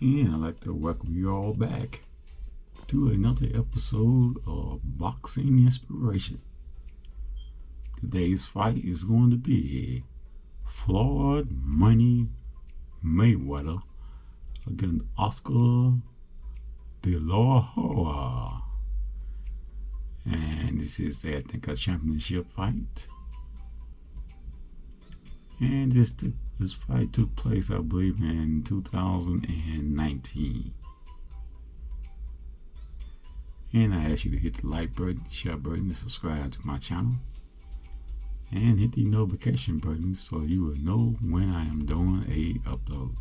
And I'd like to welcome you all back to another episode of Boxing Inspiration. Today's fight is going to be Floyd Money Mayweather against Oscar de la Hoya. And this is, I think, a championship fight. And this fight took place, I believe, in 2019. And I ask you to hit the like button, share button, and subscribe to my channel. And hit the notification button so you will know when I am doing a upload.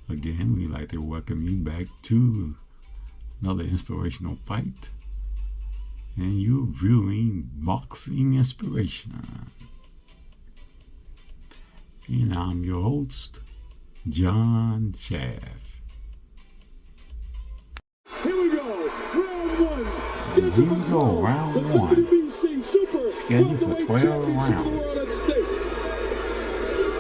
Again, we'd like to welcome you back to another inspirational fight. And you're viewing Boxing Inspiration. And I'm your host, John Shaft. Here we go, round one. Round one. Scheduled for 12 rounds.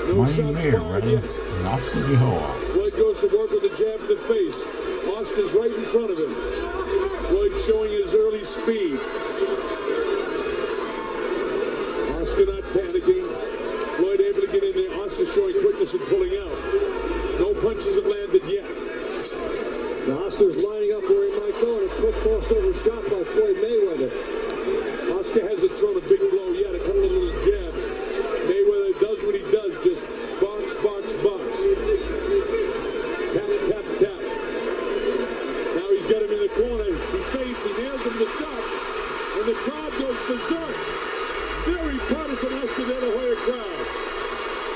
Money Mayweather and Oscar de la Hoya. Floyd goes to work with a jab in the face. Oscar's right in front of him. Floyd showing his early speed. Oscar not panicking. Floyd able to get in there. Oscar showing quickness and pulling out. No punches have landed yet. Now Oscar's lining up where he might go, and a quick crossover shot by Floyd Mayweather. Oscar hasn't thrown a big blow yet, a couple of little jabs. Mayweather does what he does, just box, box, box. Tap, tap, tap. Now he's got him in the corner. He fakes, he nails him the shot, and the crowd goes berserk. Very partisan Oscar de la Hoya crowd.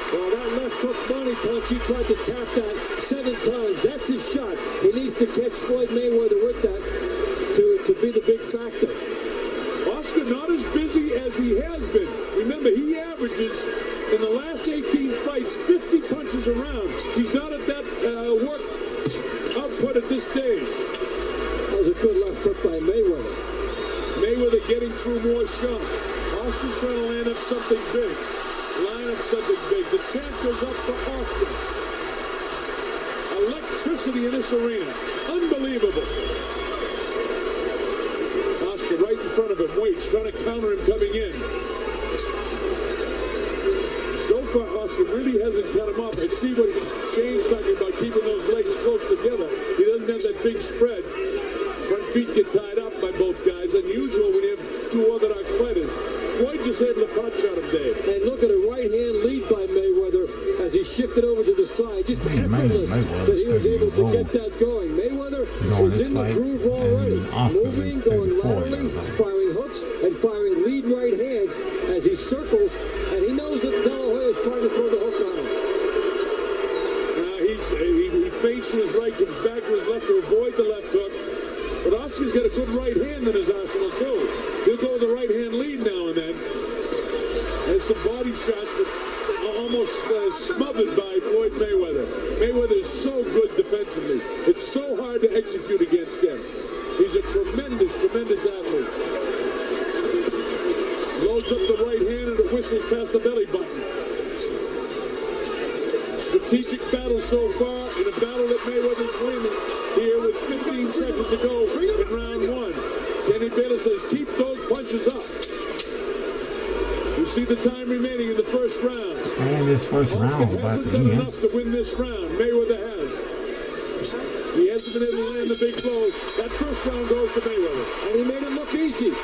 Well, that left hook money punch, he tried to tap that 7 times. That's his shot. He needs to catch Floyd Mayweather with that to be the big factor. Oscar not as busy as he has been. Remember, he averages in the last 18 fights 50 punches a round. He's not at that work output at this stage. That was a good left hook by Mayweather. Mayweather getting through more shots. Oscar's trying to land up something big. Line up something big. The chant goes up for Oscar. Electricity in this arena. Unbelievable. Oscar right in front of him. Waits, trying to counter him coming in. So far, Oscar really hasn't cut him off. I see what Shane's talking about, keeping those legs close together. He doesn't have that big spread. Front feet get tied up by both guys. Unusual when you have two orthodox fighters. Floyd just able to punch on him, Dave. And look at a right-hand lead by Mayweather as he shifted over to the side. Just effortless that he was able to get that going. Mayweather is in the groove already. Moving, going laterally, firing hooks, and firing lead right hands as he circles. And he knows that De La Hoya is trying to throw the hook on him. He feints to his right, comes back to his left to avoid the left hook. But Oscar's got a good right hand in his arsenal, too. He'll go with the right-hand lead now and then. There's some body shots, but almost smothered by Floyd Mayweather. Mayweather is so good defensively. It's so hard to execute against him. He's a tremendous, tremendous athlete. Loads up the right hand and it whistles past the belly button. Strategic battle so far, in a battle that Mayweather's winning here with 15 seconds to go in round one. Kenny Bayless says, keep those punches up. You see the time remaining in the first round. And this first round is about to done end. enough to win this round. Mayweather has. He hasn't been able to land the big blow. That first round goes to Mayweather. And he made it look easy.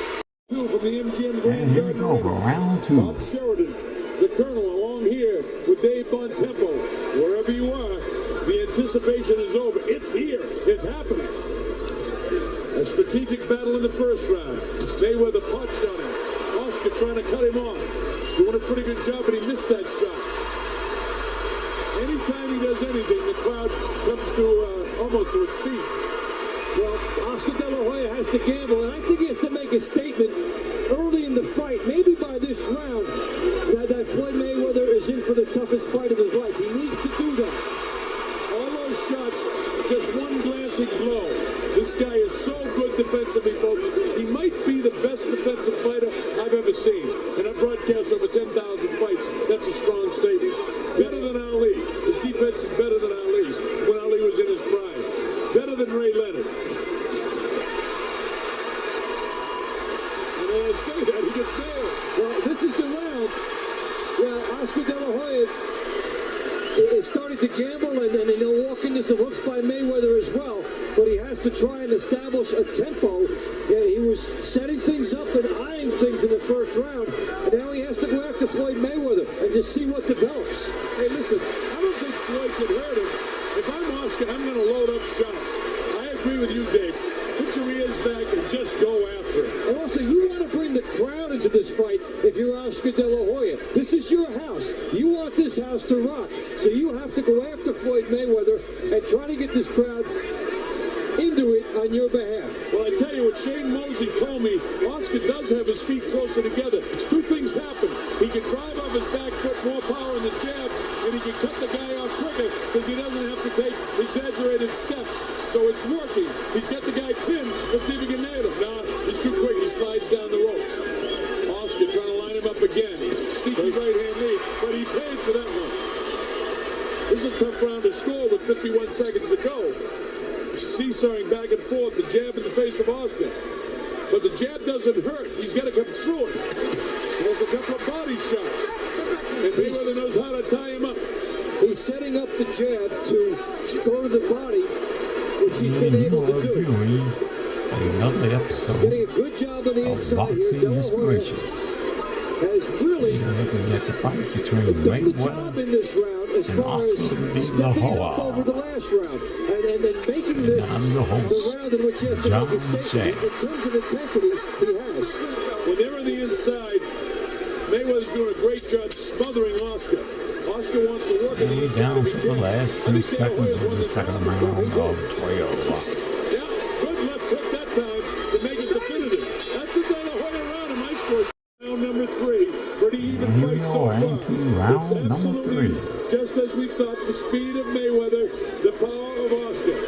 Two from the MGM And Grand here we Garden go for Arena. round 2. Bob Sheridan, the Colonel, along here with Dave Bontempo. Wherever you are, the anticipation is over. It's here. It's happening. A strategic battle in the first round. Mayweather punch on him. Oscar trying to cut him off. Doing a pretty good job, but he missed that shot. Anytime he does anything, the crowd comes to almost to its feet. Well, Oscar De La Hoya has to gamble, and I think he has to make a statement early in the fight, maybe by this round, that Floyd Mayweather is in for the toughest fight of his life. He needs to do that. All those shots, just one glancing blow. This guy is so good defensively, folks. He might be the best defensive fighter I've ever seen. And I've broadcast over 10,000 fights. That's a strong statement. Better than Ali. His defense is better than Ali when Ali was in his say that. He gets nailed. Well, this is the round where Oscar De La Hoya is starting to gamble, and he'll walk into some hooks by Mayweather as well. But he has to try and establish a tempo. Yeah, he was setting things up and eyeing things in the first round, and now he has to go after Floyd Mayweather and just see what develops. Hey, listen, I don't think Floyd can hurt him. If I'm Oscar, I'm going to load up shots. I agree with you, Dave. Put your ears back and just go after it. And also, you want to bring the crowd into this fight if you're Oscar De La Hoya. This is your house. You want this house to rock. So you have to go after Floyd Mayweather and try to get this crowd into it on your behalf. Well, I tell you what Shane Mosley told me, Oscar does have his feet closer together. Two things happen. He can drive off his back foot, more power in the jabs, and he can cut the guy off quicker because he doesn't have to take exaggerated steps. So it's working. He's got the guy pinned. Let's see if he can nail him. Nah, he's too quick. He slides down the ropes. Oscar trying to line him up again. Sneaky right-hand lead, but he paid for that one. This is a tough round to score with 51 seconds to go. Seesawing back and forth, the jab in the face of Oscar. But the jab doesn't hurt. He's got to come through it. There's a couple of body shots. And Mayweather knows how to tie him up. He's setting up the jab to go to the body, which he's been able to do. Another episode Getting a good job on the inside here. De La Hoya has really looking at the fight between done the job in this round as far as stepping up over the last round and then making this the round in which he has to make a statement. In terms of intensity, he has. When they're on the inside, Mayweather's doing a great job smothering Oscar. Oscar wants to work on the inside. Down to the last few seconds of the second round of 12. Yeah, good left hook that time to make it definitive. That's a De La Hoya round in my score. Round number 3. Pretty even fight so far. Round number 3. Just as we thought, the speed of Mayweather, the power of Oscar.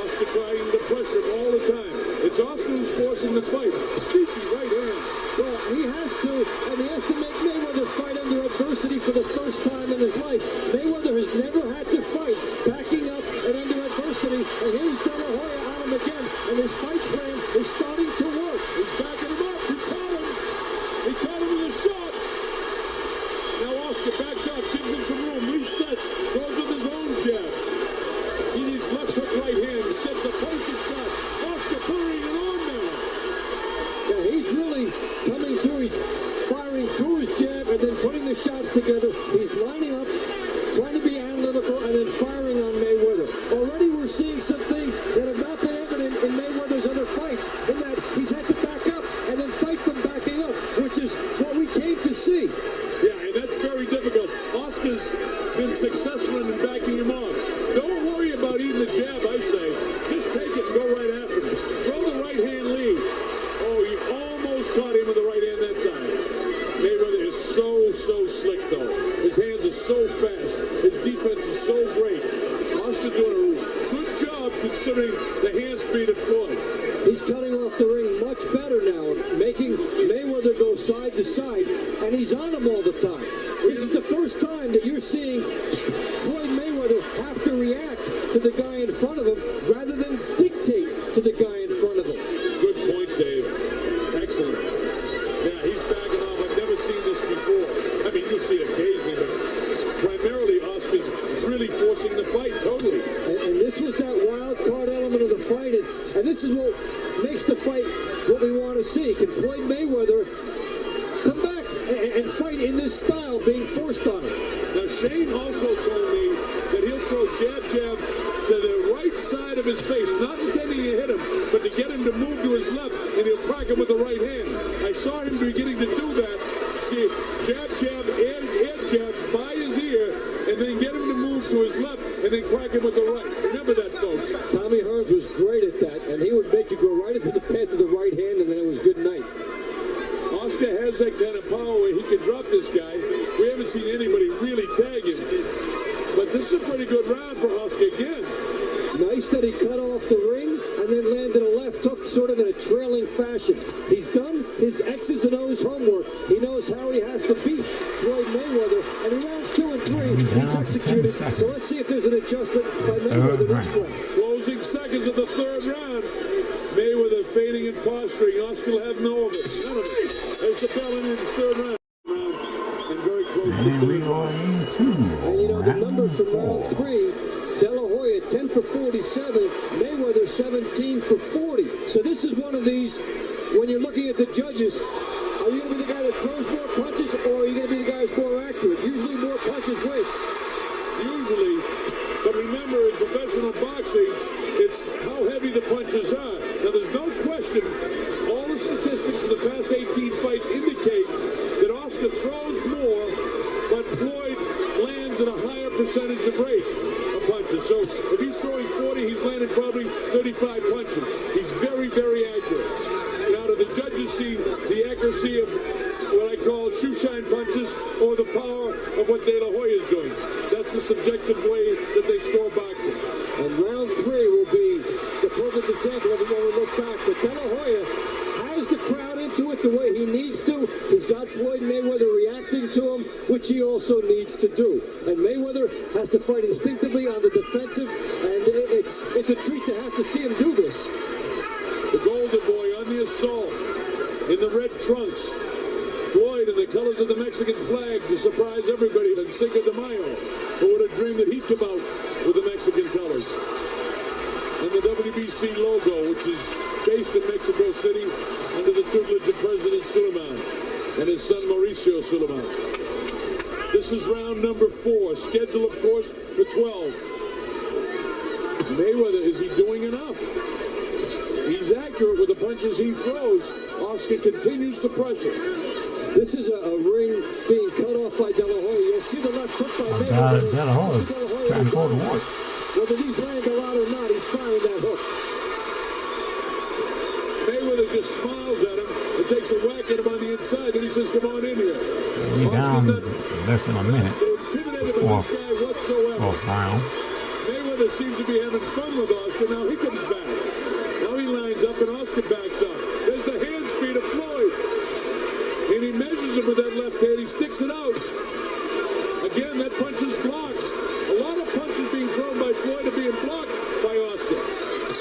Oscar trying to pressure him all the time. It's Oscar who's forcing the fight. Sneaky right hand. Well, he has to, and he has to make Mayweather fight under adversity for the first time in his life. Mayweather has never had to fight backing up and under adversity, and here's De La Hoya on him again, and his fight plan is starting to work. He's backing him up. He caught him. He caught him with a shot. Now Oscar backs up, gives him some room, resets, goes with his own jab. He needs left hook, right hand. Instead of a punching shot. Oscar putting it on now. Yeah, he's really coming through. He's firing through his jab and then putting the shots together. He's lining up, trying to be analytical, and then firing on Mayweather. Already we're seeing some things that have not been evident in Mayweather's other fights, in that he's had to back up and then fight from backing up, which is what we came to see. Yeah, and that's very difficult. Oscar's been successful in backing him off. Don't worry about eating the jab, I say. Just take it and go right after him. Throw the right hand lead. Oh, he almost caught him with the right hand that time. Mayweather is so slick, though. His hands are so fast. His defense is so great. Oscar doing a good job considering the hand speed of Floyd. He's cutting off the ring much better now, making Mayweather go side to side, and he's on him all the time. This is the first time that you're seeing Floyd Mayweather have to react to the guy in front of him rather than dictate to the guy in front of him. Good point, Dave. Excellent. Yeah, he's backing off. I've never seen this before. I mean, you'll see it occasionally, but primarily Oscar's really forcing the fight totally. And this was that wild card element of the fight, and this is what makes the fight what we want to see. Can Floyd Mayweather come back and fight in this style being forced on him? Now, Shane also told me that he'll throw jab to the right side of his face, not intending to hit him, but to get him to move to his left, and he'll crack him with the right hand. I saw him beginning to do that. See, jab, air jabs by his ear, and then get him to move to his left, and then crack him with the right. Remember that, folks. Tommy Hearns was great at that, and he would make you go right into the path of the right hand, and then it was good night. Oscar has that kind of power where he can drop this guy. We haven't seen anybody really tag him. But this is a pretty good round for Oscar again. Nice that he cut off the ring and then landed a left hook sort of in a trailing fashion. He's done his X's and O's homework. He knows how he has to beat Floyd Mayweather. And in rounds 2 and 3, he's executed. So let's see if there's an adjustment by Mayweather next round. Closing seconds of the third round. Mayweather fading and posturing. Oscar will have no of it. None of it. Puts the bell in the third round. And very close and to we are into And you know, the numbers from round round 4. 3, De La Hoya 10 for 47, Mayweather 17 for 40. So this is one of these, when you're looking at the judges, are you going to be the guy that throws more punches, or are you going to be the guy who's more accurate? Usually more punches wins. Usually, but remember, in professional boxing, it's how heavy the punches are. Now, there's no question, all the statistics for the past 18 fights indicate that Oscar throws more, but Floyd lands at a higher percentage of rates of punches. So if he's throwing 40, he's landed probably 35 punches. He's very, very accurate. Now, do the judges see the accuracy of what I call shoeshine punches, or the power of what De La Hoya is doing? That's the subjective way that they score boxing. And round 3 will be the perfect example of it when we look back. But De La Hoya has the crowd into it the way he needs to. He's got Floyd Mayweather reacting to him, which he also needs to do. And Mayweather has to fight instinctively on the defensive, and it's a treat to have to see him do this. The Golden Boy on the assault in the red trunks. Floyd in the colors of the Mexican flag to surprise everybody. And Cinco de Mayo, who would have dreamed that he'd come out with the Mexican colors. And the WBC logo, which is based in Mexico City under the tutelage of President Suleiman and his son Mauricio Suleiman. This is round number 4, scheduled, of course, for 12. Mayweather, is he doing enough? He's accurate with the punches he throws. Oscar continues to pressure. This is a ring being cut off by De La Hoya. You'll see the left hook by Mayweather. De La Hoya's trying to go to work. Whether these land a lot or not, he's firing that hook. Mayweather just smiles at him and takes a whack at him on the inside, and he says, "Come on in here." We're down less than a minute. Intimidated by this guy whatsoever. Fourth round. Mayweather seems to be having fun with Oscar. Now he comes back. Now he lines up and Oscar backs up. There's the hand speed of Floyd. And he measures him with that left hand. He sticks it out. Again, that punch is blocked. A lot of punches being thrown by Floyd are being blocked by Oscar.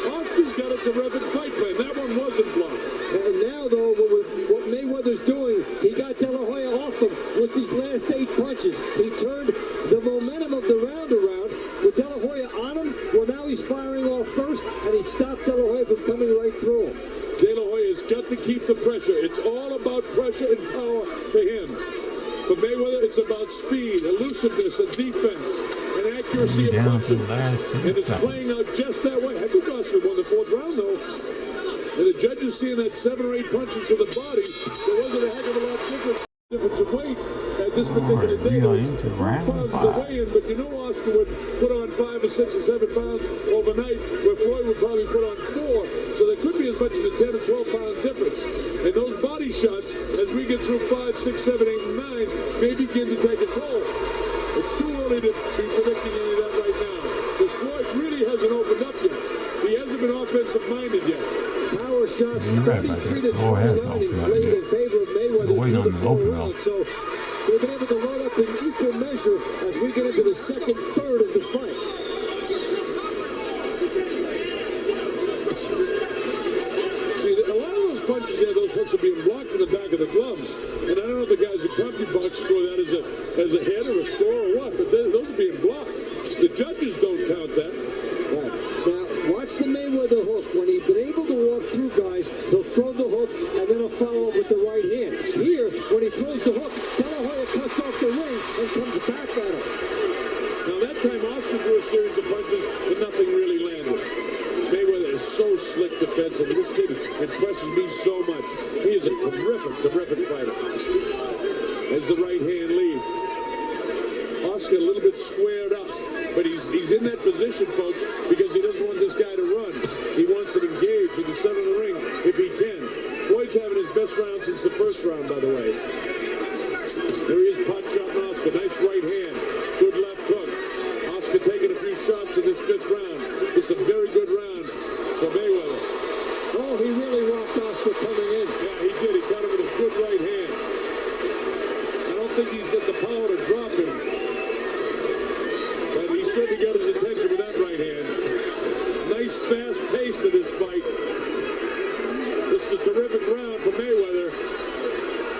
Oscar's got a terrific fight plan. That one wasn't blocked. And now, though, what Mayweather's doing, he got De La Hoya off him with these last 8 punches. He turned the momentum of the round around with De La Hoya on him. Well, now he's firing off first, and he stopped De La Hoya from coming right through him. De La Hoya's got to keep the pressure. It's all about pressure and power for him. For Mayweather, it's about speed, elusiveness, and defense, and accuracy of punching. And it's playing out just that way. I think Oscar won the 4th round, though. And the judges seeing that 7 or 8 punches to the body, there wasn't a heck of a lot difference of weight at this particular day. We are into round 5. Weigh-in, but you know Oscar would put on 5 or 6 or 7 pounds overnight, where Floyd would probably put on 4. So there could be as much as a 10 or 12 pound difference. And those body shots, as we get through 5, 6, 7, 8, and 9, may begin to take a toll. It's too early to be predicting any of that right now, because Floyd really hasn't opened up yet. He hasn't been offensive-minded yet. Power shots, You're right about that. 33 to 29 in favor of Mayweather through the 4th round. So they've been able to load up in equal measure as we get into the second third of the fight. See, a lot of those punches there, those hooks are being blocked in the back of the gloves. And I don't know if the guys at CompuBox score that as a head or a score or what, but those are being blocked. The judges don't count that. Right. Now, watch the Mayweather hook. When he's been able to walk through guys, he'll throw the hook, and then he'll follow up with the right hand. Here, when he throws the hook, De La Hoya cuts off the ring and comes back at him. Now, that time, Oscar threw a series of punches, but nothing really landed. Mayweather is so slick defensively. This kid impresses me so much. He is a terrific, terrific fighter. As the right hand lead. Oscar a little bit squared up, but he's in that position, folks, because he doesn't want this guy to run. He wants to engage in the center of the ring if he can. Floyd's having his best round since the 1st round, by the way. There he is, pot shot on Oscar. Nice right hand. Good left hook. Oscar taking a few shots in this 5th round. It's a very good round for Mayweather. Oh, he really rocked Oscar coming in. Yeah, he did. He got him with a good right hand. I don't think he's got the power to drop him. But he certainly got his attention with that right hand. Nice fast pace to this fight. This is a terrific round for Mayweather.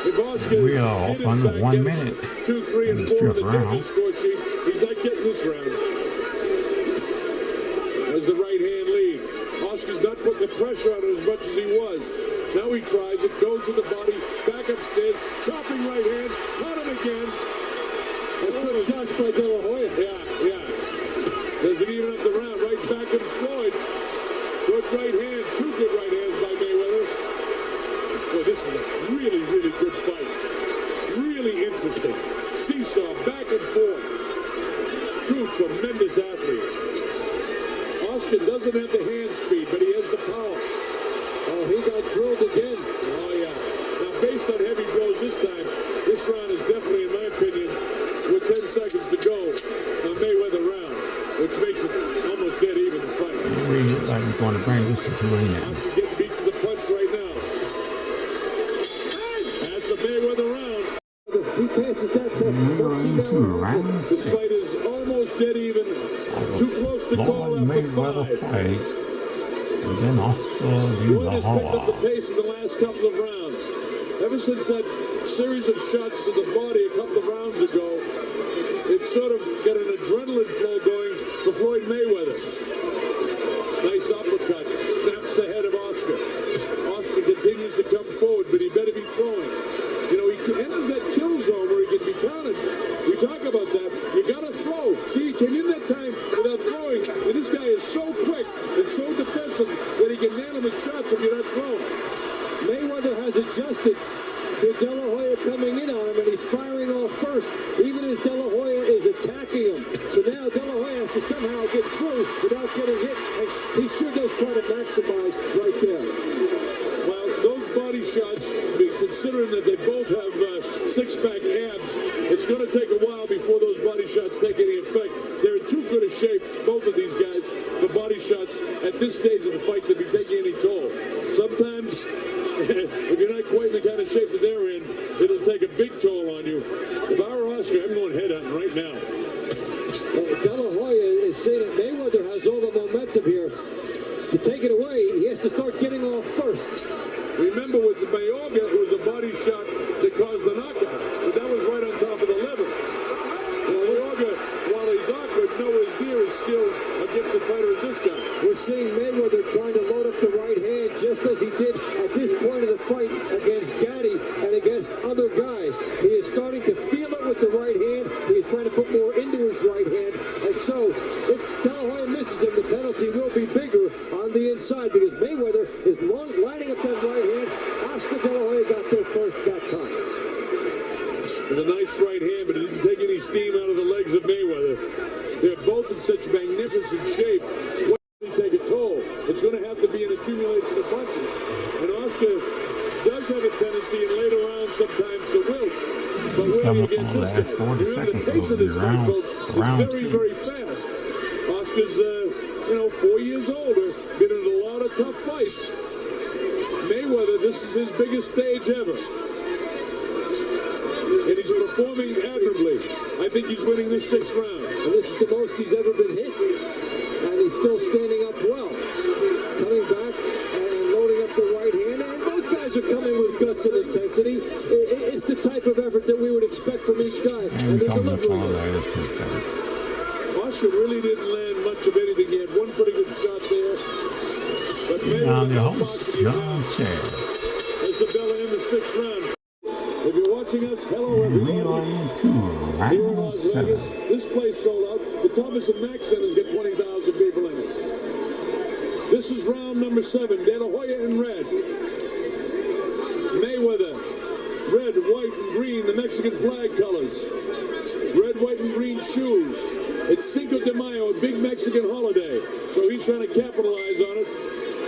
We are up under 1 minute 2, 3, and 4 on the judges' score sheet. He's not getting this round. There's the right hand lead. Oscar's not putting the pressure on him as much as he was. Now he tries it, goes to the body, back upstairs, chopping right hand, caught him again. Good shots by De La Hoya. Yeah. Doesn't even up the round. Right back comes Floyd. Good right hand. 2 good right hands by Mayweather. Boy, this is a really, really good fight. Really interesting. Seesaw, back and forth. 2 tremendous athletes. Oscar doesn't have the hand speed, but he has the power. Oh, he got drilled again. Oh, yeah. Now, based on heavy blows this time, this round is definitely, in my opinion, with 10 seconds to go, a Mayweather round, which makes it almost dead even to fight. We look like we're going to bring this to an end. Oscar getting beat to the punch right now. That's a Mayweather round. He passes that test. We're into round 6. This fight is almost dead even. Too close to call after Mayweather 5. fight. And then Oscar De La Floyd has picked up the Hoya. pace in the last couple of rounds. Ever since that series of shots to the body a couple of rounds ago, it's sort of got an adrenaline flow going for Floyd Mayweather. Nice uppercut. Snaps the head of Oscar. Oscar continues to come forward, but he better be throwing. You know, he enters that kill zone where he can be counted. We talk about that. You gotta throw. See, he came in that time without throwing, and this guy is so quick and so defensive that he can nail him with shots if you're not throwing. Mayweather has adjusted to De La Hoya coming in on him, and he's firing off first, even as De La Hoya is attacking him. So now De La Hoya has to somehow get through without getting hit, and he sure does try to maximize right there. Well, those body shots, considering that they both have six-pack abs, it's going to take a while before those body shots take any effect. They're in too good a shape, both of these guys, for body shots at this stage of the fight to be taking any toll. Sometimes, if you're not quite in the kind of shape that they're in, it'll take a big toll on you. If I were Oscar, I'm going head hunting right now. De La Hoya is saying that Mayweather has all the momentum here. To take it away, he has to start getting off first. Remember with the Mayorga, it was a body shot that caused the knockout, but that was right on top of the liver. Mayorga, while he's awkward, nowhere near as skilled a gifted fighter as this guy. We're seeing Mayweather trying to load up the right hand just as he did at this point of the fight against Gatti and against other guys. He is starting to feel it with the right hand. He's trying to put more into his right hand. And so, if De La Hoya misses him, the penalty will be bigger on the inside because Mayweather is lining up that right hand. Oscar De La Hoya got there first that time. With a nice right hand, but it didn't take any steam out of the legs of Mayweather. They're both in such magnificent shape. What will take a toll? It's going to have to be an accumulation of punches. And Oscar does have a tendency in later rounds sometimes to wilt. But winning against this guy, the pace of this fight, folks, is very, very fast. Oscar's, 4 years older, been in a lot of tough fights. Mayweather, this is his biggest stage ever. And he's performing admirably. I think he's winning this 6th round. And this is the most he's ever been hit. And he's still standing up well. Coming back and loading up the right hand. And both guys are coming with guts and intensity. It's the type of effort that we would expect from each guy. And coming up on those 10 seconds. Oscar really didn't land much of anything. He had one pretty good shot there. But I'm your host, John Chad. Isabella in the 6th round. If you're watching us, hello everybody. We are into round 7. This place sold out. The Thomas and Mack Center's got 20,000 people in it. This is round number 7. De La Hoya in red. Mayweather, red, white, and green, the Mexican flag colors. Red, white, and green shoes. It's Cinco de Mayo, a big Mexican holiday. So he's trying to capitalize on it.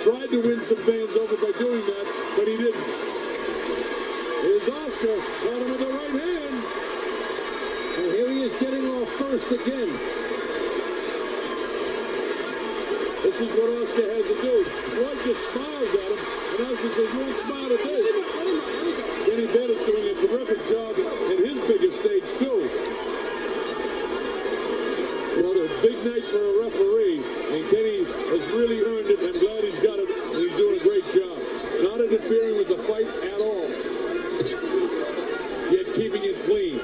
Tried to win some fans over by doing that, but he didn't. Here's Oscar, caught him with the right hand. And here he is getting off first again. This is what Oscar has to do. Floyd just smiles at him, and Oscar says, you won't smile at this. Kenny Bennett's doing a terrific job in his biggest stage, too. Well, a big night for a referee, and Kenny has really earned it. I'm glad he's got it, and he's doing a great job. Not interfering with the fight at all. keeping it clean.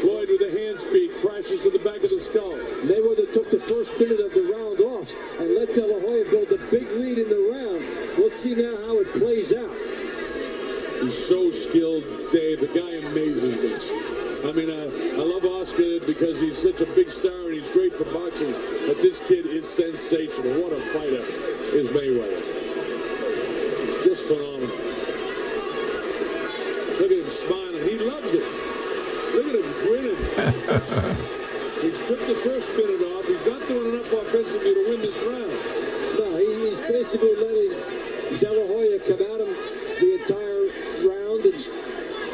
Floyd with a hand speed crashes to the back of the skull. Mayweather took the first minute of the round off and let De La Hoya build a big lead in the round. So let's see now how it plays out. He's so skilled, Dave. The guy amazes me. I mean, I love Oscar because he's such a big star and he's great for boxing. But this kid is sensational. What a fighter is Mayweather. He's just phenomenal. Look at him smiling. He loves it. Look at him grinning. He's took the first minute off. He's not doing enough offensively to win this round. No, he's basically letting De La Hoya come at him the entire round. And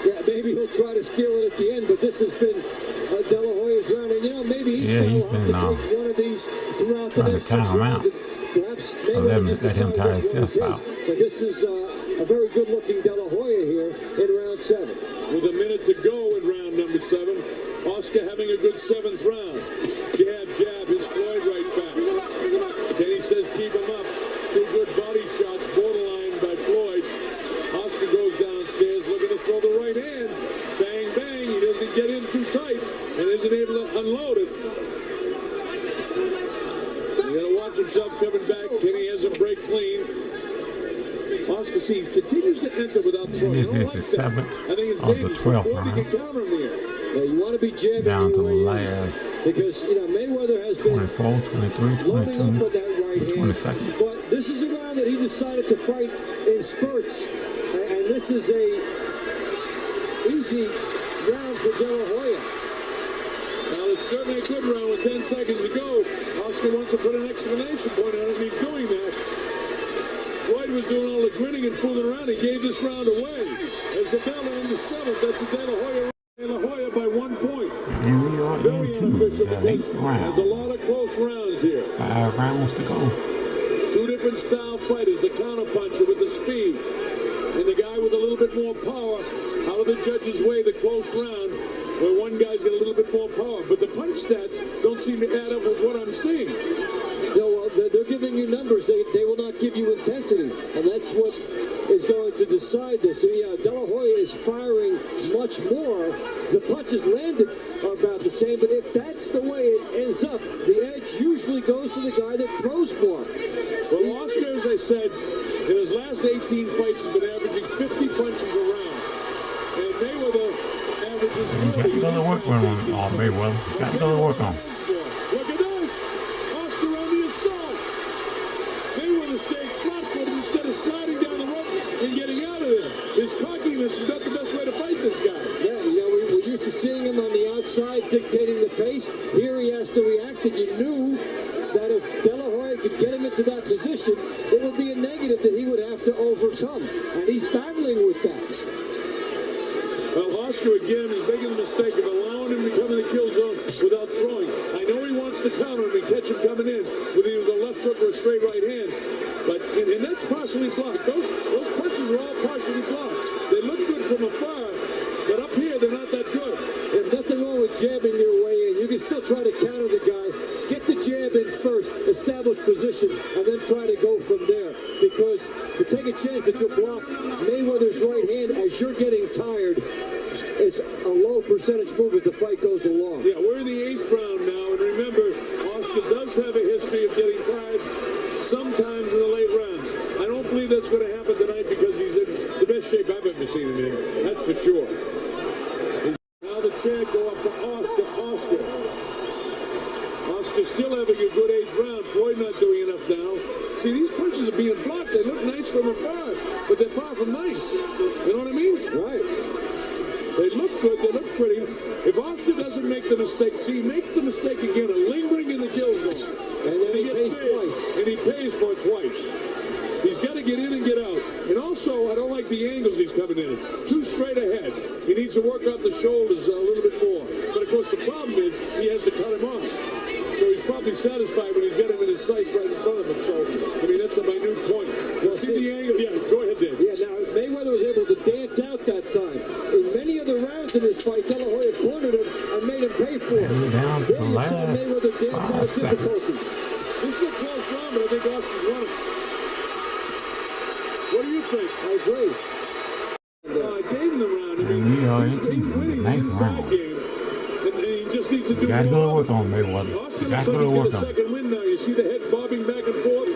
yeah, maybe he'll try to steal it at the end, but this has been De La Hoya's round. And, you know, maybe each guy will have to take one of these throughout the next 6 rounds. Perhaps Mayweather just decide which one is his. But this is a very good-looking De La Hoya here in round 7. With a minute to go in round number 7, Oscar having a good 7th round. Jab, jab, his Floyd right back. Kenny says keep him up. 2 good body shots, borderline by Floyd. Oscar goes downstairs looking to throw the right hand. Bang, bang. He doesn't get in too tight and isn't able to unload it. You gotta watch himself coming back. Kenny has him break clean. Oscar sees continues to enter without throwing. This is the 7th of the 12th round. Yeah, you want to be jabbing down to the last. Because, you know, Mayweather has 24, 23, 22, 20 seconds. But this is a round that he decided to fight in spurts. And this is a easy round for De La Hoya. Well, it's certainly a good round with 10 seconds to go. Oscar wants to put an exclamation point on it, and he's doing that. Floyd was doing all the grinning and fooling around. He gave this round away. As the bell in the 7th, that's the De La Hoya. De La Hoya by 1 point. And we are into the 8th round. There's a lot of close rounds here. 5 rounds to go. 2 different style fighters. The counterpuncher with the speed. And the guy with a little bit more power. Out of the judge's way, the close round. Where one guy's got a little bit more power. But the punch stats don't seem to add up with what I'm seeing. No, well, they're giving you numbers. They will not give you intensity. And that's what is going to decide this. So, yeah, De La Hoya is firing much more. The punches landed are about the same. But if that's the way it ends up, the edge usually goes to the guy that throws more. Well, Oscar, as I said, in his last 18 fights, has been averaging 50 punches a round. And Mayweather averages 40. You got to go to work on Mayweather. You got to go to work on. Look at this. Oscar on the assault. Mayweather stays flat-footed instead of sliding down the rope and getting out of there. His cockiness is not the best way to fight this guy. Yeah, you know, we're used to seeing him on the outside dictating the pace. Here he has to react, and you knew that if De La Hoya could get him into that position, it would be a negative that he would have to overcome. And he's battling with that. Well, Oscar again is making the mistake of allowing him to come in the kill zone without throwing. I know he wants to counter him and catch him coming in with either the left hook or a straight right hand. But and that's partially blocked. Those punches are all partially blocked. They look good from afar, but up here they're not that good. There's nothing wrong with jabbing your way in. You can still try to counter the guy. Get the jab in first, establish position, and then try to go from there. Because to take a chance that you'll block Mayweather's right hand as you're getting tired is a low percentage move as the fight goes along. Yeah, we're in the 8th round now, and remember, Oscar does have a history of getting tired sometimes in the late rounds. I don't believe that's going to happen tonight because he's in the best shape I've ever seen him in. That's for sure. Now the chant go up to Oscar. Oscar still having a good 8th round. Floyd not doing enough now. See, these punches are being blocked. They look nice from afar, but they're far from nice. You know what I mean? Right. They look good, they look pretty. If Oscar doesn't make the mistake, see, make the mistake again of lingering in the kill zone. And then he pays twice. And he pays for it twice. He's got to get in and get out. And also, I don't like the angles he's coming in. Too straight ahead. He needs to work out the shoulders a little bit more. But of course, the problem is he has to cut him off. So he's probably satisfied when he's got him in his sights right in front of him. So, I mean, that's a minute point. Well, see the angle? Yeah, go ahead, Dave. Yeah, now, Mayweather was able to dance out that time. In many of the rounds in this fight, De La Hoya cornered him and made him pay for it. Down to the last 5 seconds. This is a close round, but I think Oscar's won it. What do you think? I agree. Dave in the round. I mean, And we are into the 9th round. You got to go to work on Mayweather. You got to go to work on him. Second win now. You see the head bobbing back and forth.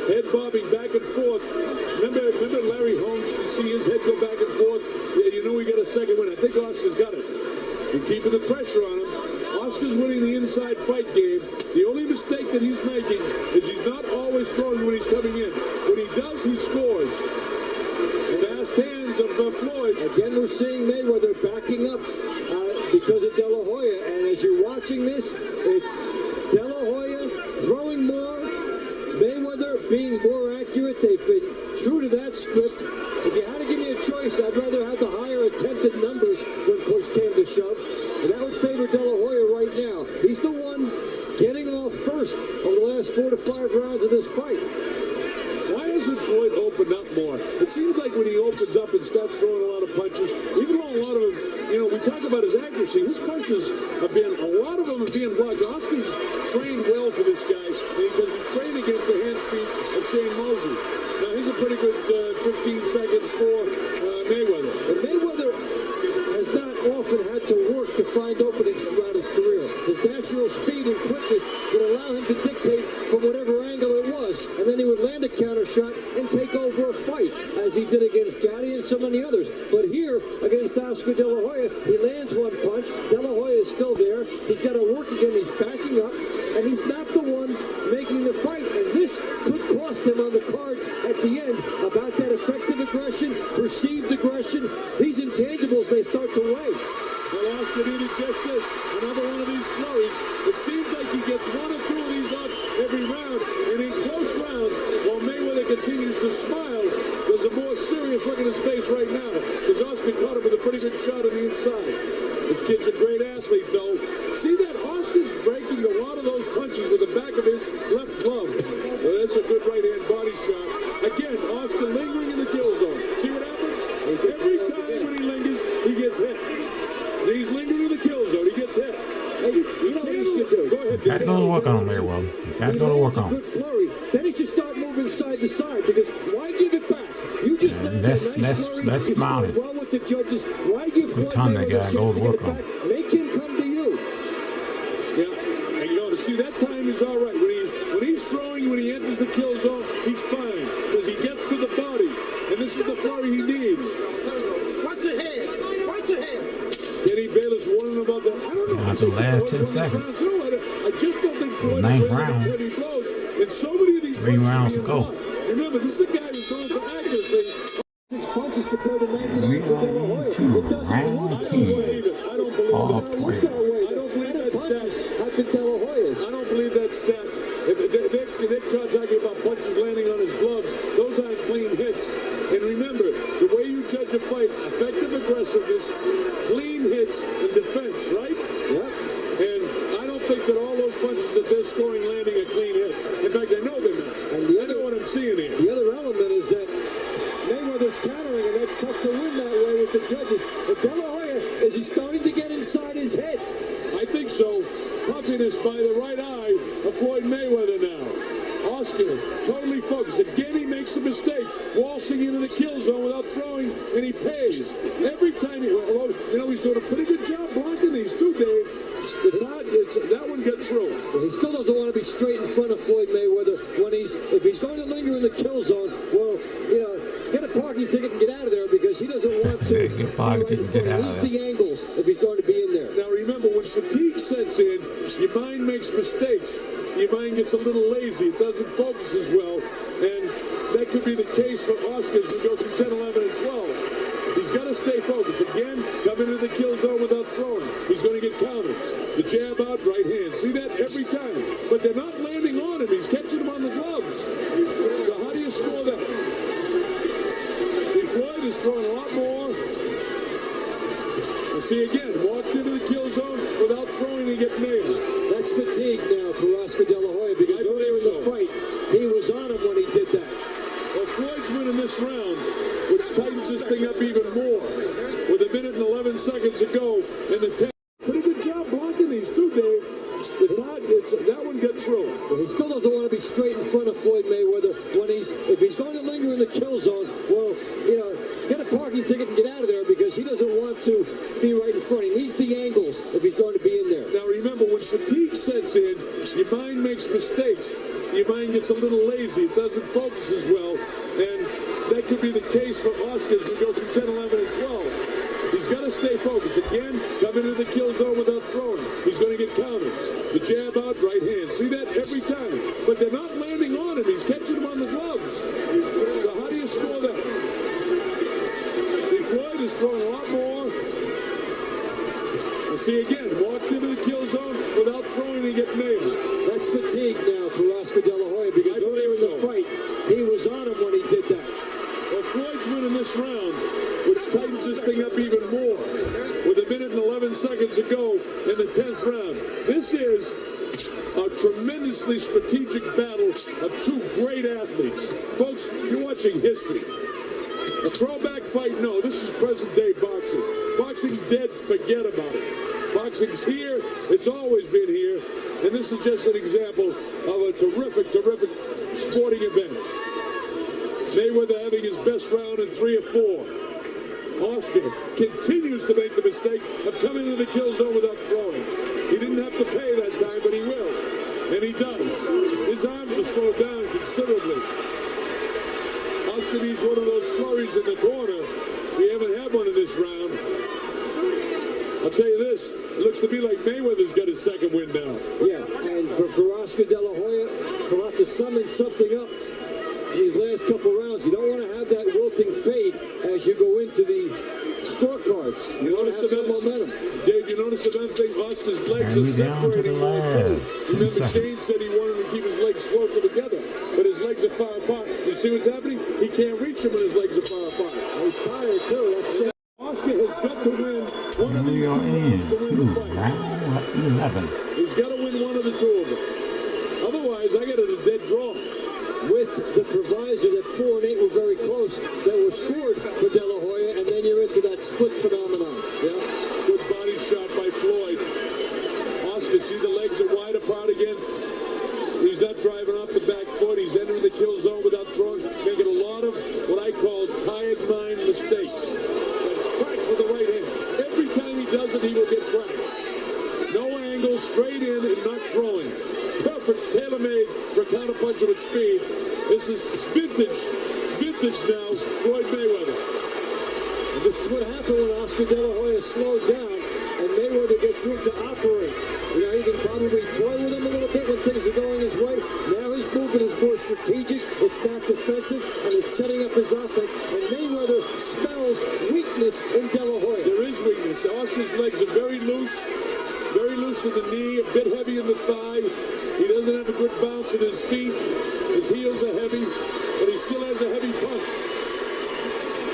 Head bobbing back and forth. Remember Larry Holmes? You see his head go back and forth. Yeah, you know we got a second win. I think Oscar's got it. You're keeping the pressure on him. Oscar's winning the inside fight game. The only mistake that he's making is he's not always throwing when he's coming in. When he does, he scores. Fast hands of Floyd. Again, we're seeing Mayweather backing up because of De La Hoya. And as you're watching this, it's De La Hoya throwing more, Mayweather being more accurate. They've been true to that script. If you had to give me a choice, I'd rather have the higher attempted numbers when push came to shove. And that would favor De La Hoya right now. He's the one getting off first over the last 4 to 5 rounds of this fight. Why hasn't Floyd opened up more? It seems like when he opens up and starts throwing a lot of punches, even though a lot of them, you know, we talk about his accuracy, his punches have been, a lot of them are being blocked. Oscar's trained well for this guy because he trained against the hand speed of Shane Mosley. Now, he's a pretty good 15 seconds for Mayweather. And Mayweather has not often had to work to find openings throughout his career. His natural speed and quickness would allow him to dictate from whatever angle it was, and then he would land a counter shot and take over a fight, as he did against Gotti and so many others. But here, against Oscar De La Hoya, he lands one punch. De La Hoya is still there. He's got to work again. He's backing up, and he's not the one making the fight. And this could cost him on the cards at the end about that effective aggression, perceived aggression. These intangibles, they start to weigh. Well, Oscar needed just this. Another one of these flurries. It seems like he gets 1 or 2 of these off every round. And in close rounds, while Mayweather continues to smile, there's a more serious look in his face right now. Because Oscar caught him with a pretty good shot on the inside. This kid's a great athlete, though. See that? Oscar's breaking a lot of those punches with the back of his left glove. Well, that's a good right-hand body shot. Again, Oscar lingering in the kill zone. See what happens? Every time when he lingers, he gets hit. He's lingering in the kill zone. He gets hit. Hey, you know what he should do? Go ahead. You got to go to work on him, Mayweather. You got to go to work on him. Good flurry. Then he should start moving side to side, because why give it back? You just let's mount it. Well with the judges. Why give Floyd time that guy go to work on? Make him come to you. Yeah, and you know, to see that time is all right. When he's throwing, when he enters the kill zone, he's fine because he gets to the body, and this is the flurry he needs. Watch your hands. Watch your hands. Denny Bayless warning about that. I don't know. That's the last 10 seconds. I just don't think Floyd Ninth is round. ready to blows. And so many of these 3 rounds to go. Remember, this is a guy who's going for accuracy. 6 punches compared to 99 We for De La Hoya. are into round 10. I don't believe All that. point. I don't believe that punches stat. have been De La Hoya's. I don't believe that stat. They're talking about punches landing on his gloves. Those aren't clean hits. And remember, the way you judge a fight, effective aggressiveness, clean hits, and defense, right? Yep. And I don't think that all those punches that they're scoring landing are clean hits. In fact, I know they're not. And I know what I'm seeing here. The other element is that Mayweather's countering, and that's tough to win that way with the judges. But De La Hoya, is he starting to get inside his head? I think so. Puffiness by the right eye of Floyd Mayweather now. Oscar, totally focused. Again, he makes a mistake, waltzing into the kill zone without throwing, and he pays. Every time he's doing a pretty good job blocking these too, Dave. It's hard. That one gets through. Well, he still doesn't want to be straight in front of Floyd Mayweather if he's going to linger in the kill zone. Well, get a parking ticket and get out of there, because he doesn't want to. Get a parking ticket and get out of there. the angles if he's going to be in there. Now remember, when fatigue sets in, your mind makes mistakes. Your mind gets a little lazy. It doesn't focus as well. And that could be the case for Oscar as we go through 10, 11, and 12. He's got to stay focused. Again, coming into the kill zone without throwing. He's going to get countered. The jab out, right hand. See that every time. But they're not landing on him. He's catching them on the gloves. So how do you score that? See, Floyd is throwing a lot more. And see, again, walked into the kill zone without throwing and get nailed. That's fatigue now for Oscar De La Hoya, because earlier in the fight, he was on him when he did that. Well, Floyd's winning this round, which tightens this thing up even more. With 1 minute and 11 seconds to go in the 10th. Pretty good job blocking these too, Dave. It's hard. That one gets through. Well, he still doesn't want to be straight in front of Floyd Mayweather if he's going to linger in the kill zone. Well, get a parking ticket and get out of there, because he doesn't doesn't want to be right in front. He needs the angles if he's going to be in there. Now remember, when fatigue sets in, your mind makes mistakes. Your mind gets a little lazy. It doesn't focus as well. And that could be the case for Oscar as we go through 10, 11, and 12. He's got to stay focused. Again, coming into the kill zone without throwing. He's going to get countered. The jab out, right hand. See that every time. But they're not landing on him. He's catching him on the gloves. So how do you score that? See, Floyd is throwing a lot more. And see, again, walked into the kill zone without throwing and get nailed. That's fatigue now for Oscar De La Hoya, because earlier in the fight, he was on him when he did that. Well, Floyd's winning this round, which tightens this thing up even more. With 1 minute and 11 seconds to go in the 10th round. This is a tremendously strategic battle of two great athletes. Folks, you're watching history. A throwback fight? No, this is present day boxing. Boxing's dead, forget about it. Boxing's here, it's always been here, and this is just an example of a terrific, terrific sporting event. Mayweather having his best round in 3 or 4. Oscar continues to make the mistake of coming into the kill zone without throwing. He didn't have to pay that time, but he will. And he does. His arms are slowed down considerably. Oscar needs one of those flurries in the corner. We haven't had one in this round. I'll tell you this, it looks to me like Mayweather's got his second win now. Yeah, and for Oscar De La Hoya, he'll have to summon something up these last couple rounds. You don't want to have that wilting fade as you go into the scorecards. You want to have some momentum. Dave, you notice another thing? Oscar's legs are separating. Remember, Shane said he wanted to keep his legs closer together, but his legs are far apart. You see what's happening? He can't reach him when his legs are far apart. He's tired too. That's Oscar has got to win one of these two rounds to win the fight. Round 11. He's got to win one of the two of them. Otherwise, I get it a dead draw. with the proviso that 4 and 8 were very close, that were scored for De La Hoya, and then you're into that split phenomenon. Yeah, good body shot by Floyd. Oscar, see the legs are wide apart again. He's not driving off the back foot. He's entering the kill zone without throwing, making a lot of what I call tired mind mistakes. And crack with the right hand. Every time he does it, he will get cracked. No angle, straight in and not throwing. Perfect, tailor-made for counterpuncher with speed. This is vintage now, Floyd Mayweather. And this is what happened when Oscar De La Hoya slowed down and Mayweather gets room to operate. You know, he can probably toy with him a little bit when things are going his way. Now his movement is more strategic, it's not defensive, and it's setting up his offense. And Mayweather smells weakness in De La Hoya. There is weakness. Oscar's legs are very loose in the knee, a bit heavy in the thigh. He doesn't have a good bounce in his feet. His heels are heavy, but he still has a heavy punch.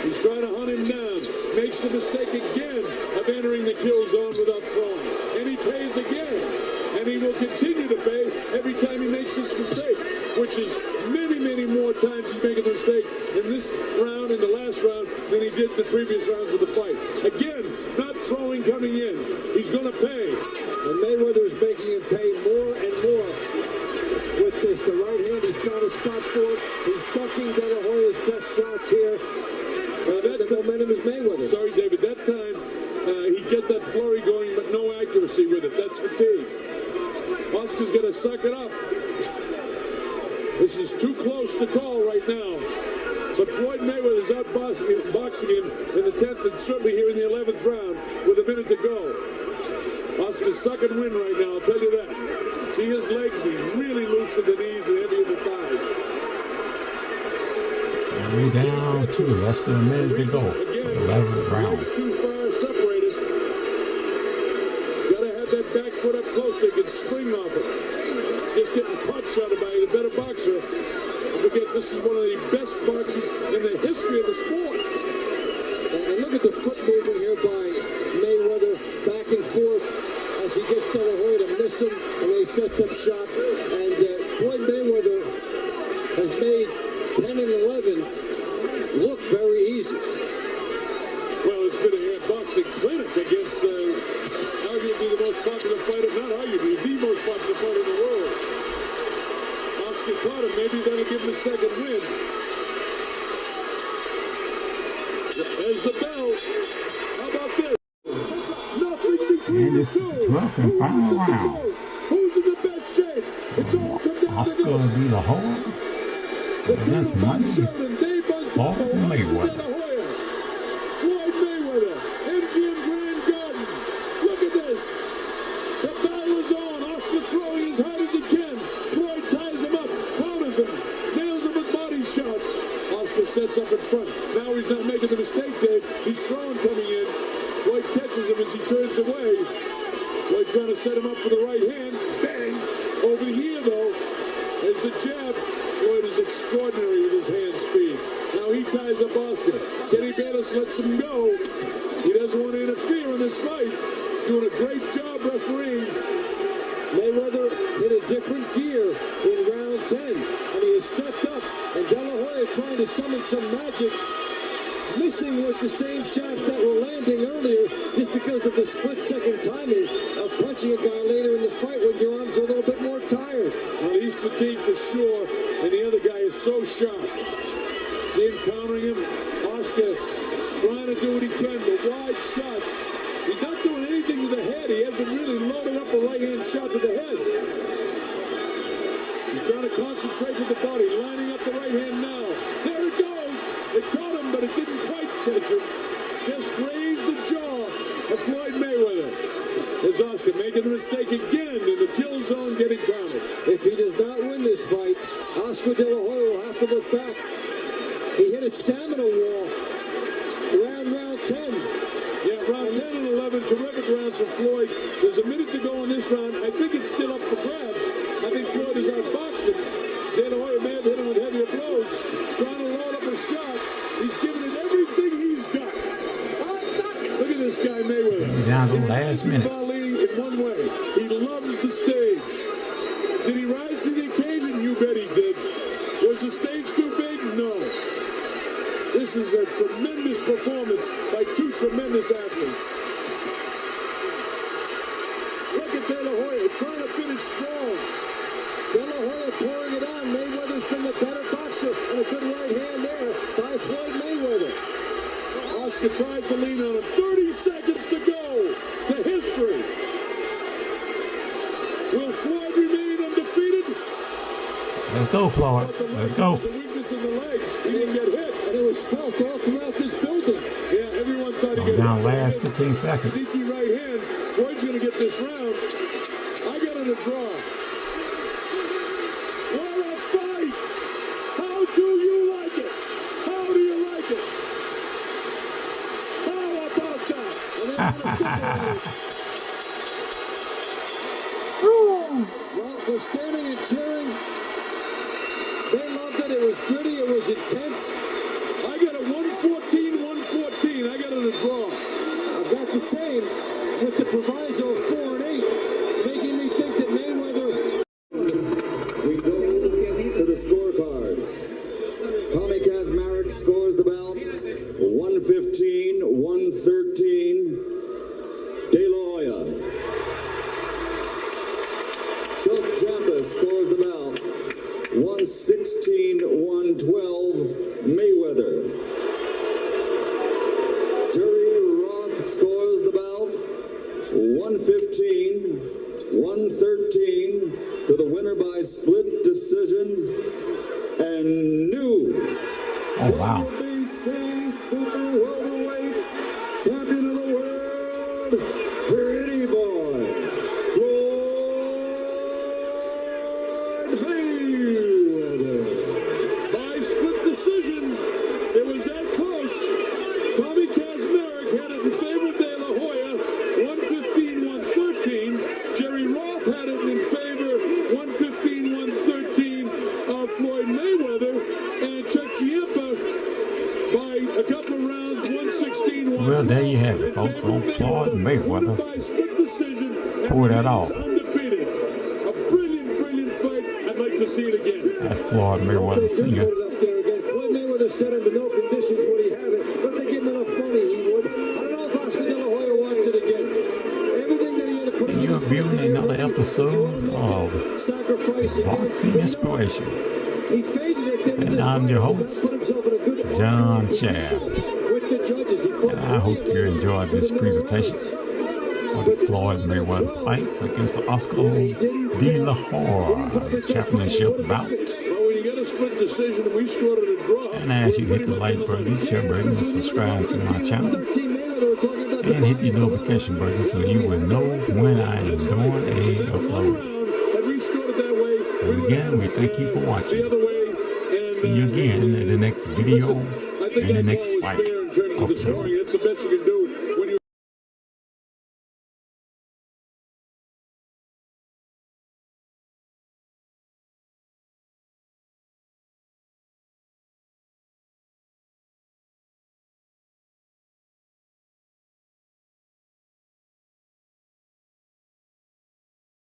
He's trying to hunt him down. Makes the mistake again of entering the kill zone without throwing. And he pays again. And he will continue to pay every time he makes this mistake, which is many, many more times he's making the mistake in this round, in the last round, than he did the previous rounds of the fight. Again, not throwing coming in. He's going to pay. And Mayweather is making him pay more and more with this. The right hand, he's found a spot for it. He's ducking De La Hoya's best shots here. The momentum is Mayweather. Sorry, David, that time he get that flurry going, but no accuracy with it. That's fatigue. Oscar's going to suck it up. This is too close to call right now. But Floyd Mayweather is outboxing him in the 10th and certainly here in the 11th round with a minute to go. Oscar's suck and win right now, I'll tell you that. See his legs, he's really loose in the knees and heavy in the thighs. Way down to less than a minute to go. 11th round. Legs too far separated. Gotta have that back foot up close so he can spring off it. Just getting caught shot by the better boxer. Don't forget, this is one of the best boxers in the history of the sport. And look at the foot movement here by Mayweather, back and forth as he gets De La Hoya to miss him, and then he sets up shop. And Floyd Mayweather has made 10 and 11 look very easy. Well, it's been a boxing clinic against arguably the most popular fighter, not arguably, the most popular fighter in the world. Oscar caught him, maybe that'll give him a second win. There's the bell. How about And this is the 12th and final round. Who's in the best shape? It's all come down Oscar to this. de la Hoya against Money Floyd Mayweather. Floyd Mayweather, MGM Grand Garden. Look at this. The battle is on. Oscar throwing as hard as he can. Floyd ties him up, counters him, nails him with body shots. Oscar sets up in front. Now he's not making the mistake, Dave. He's throwing coming in. Floyd catches him as he turns away. Floyd trying to set him up for the right hand. Bang! Over here, though, as the jab. Floyd is extraordinary with his hand speed. Now he ties up Oscar. Kenny Bayless lets him go. He doesn't want to interfere in this fight. Doing a great job refereeing. Mayweather in a different gear in round 10, and he has stepped up. And De La Hoya trying to summon some magic. Missing was the same shots that were landing earlier, just because of the split-second timing of punching a guy later in the fight when your arm's a little bit more tired. Well, he's fatigued for sure, and the other guy is so sharp. See him countering him. Oscar trying to do what he can, but wide shots. He's not doing anything to the head. He hasn't really loaded up a right-hand shot to the head. He's trying to concentrate with the body, lining up the right hand now. There it goes. It caught him, but it didn't quite catch him. Just grazed the jaw of Floyd Mayweather. There's Oscar making a mistake again in the kill zone, getting counted. If he does not win this fight, Oscar De La Hoya will have to look back. He hit a stamina wall around round 10. Yeah, round 10 and 11, terrific rounds for Floyd. There's a minute to go in this round. I think it's still up for grabs. I think Floyd is outboxed him. De La Hoya may have hit him with heavier blows. Trying to load up a shot. He's giving it everything he's got. Look at this guy, Mayweather. Down to the last minute. In one way. He loves the stage. Did he rise to the occasion? You bet he did. Was the stage too big? No. This is a tremendous performance by two tremendous athletes. Look at De La Hoya trying to finish strong. De La Hoya pouring it on. Mayweather's been the better boxer, and a good right hand there by Floyd Mayweather. Oscar tries to lean on him. 30 seconds to go to history. Will Floyd remain undefeated? Let's go, Floyd. Let's go. There's a weakness in the legs. He didn't get hit. And it was felt all throughout this building. Yeah, everyone thought he got down hit. last 15 seconds. Sneaky right hand. Floyd's going to get this round. I got it a draw. What a fight! How do you like it? How do you like it? How about that? Well, they're standing and cheering. They loved it. It was gritty. It was intense. I got a 114. I got it a draw. I've got the same with the proviso of 4 and 8, making me think that Mayweather. We go to the scorecards. Tommy Kazmarek scores the bout 115-113. De La Hoya. Chuck Champa scores the bout 116-112. Mayweather. Jerry Roth scores the bout 115-113 to the winner by split decision. And new Oh, wow. WBC Super Welterweight Champion of the World, Pretty Boy, Floyd Mayweather. By split decision, it was that close. Tommy Kazmarek had it in favor of De La Hoya, 115-113. Jerry Roth had it in favor, 115-113 of Floyd Mayweather. And Chuck Chiempa by a couple of rounds, 116-112. Well, there you have it, folks, on Floyd Mayweather. By split decision, Pulled that off. undefeated. A brilliant fight. I'd like to see it again. That's Floyd Mayweather Sr. Put it up there again. Floyd Mayweather said under no conditions would he have it, but if they give him enough money, he would. I don't know if Oscar De La Hoya wants it again. Everything that he had to put in. You're viewing another episode of sacrifice Boxing Inspiration. He faded it. Then And I'm your host, John Chad. with the judges. He put And I hope you enjoyed this presentation. the Floyd Mayweather fight against the Oscar de la Hoya championship bout. And I ask you to hit the like button, share button, and subscribe to my channel. And hit the notification button so you will know when I am doing a upload. And again, we thank you for watching. See you again in the next video and the next fight upload.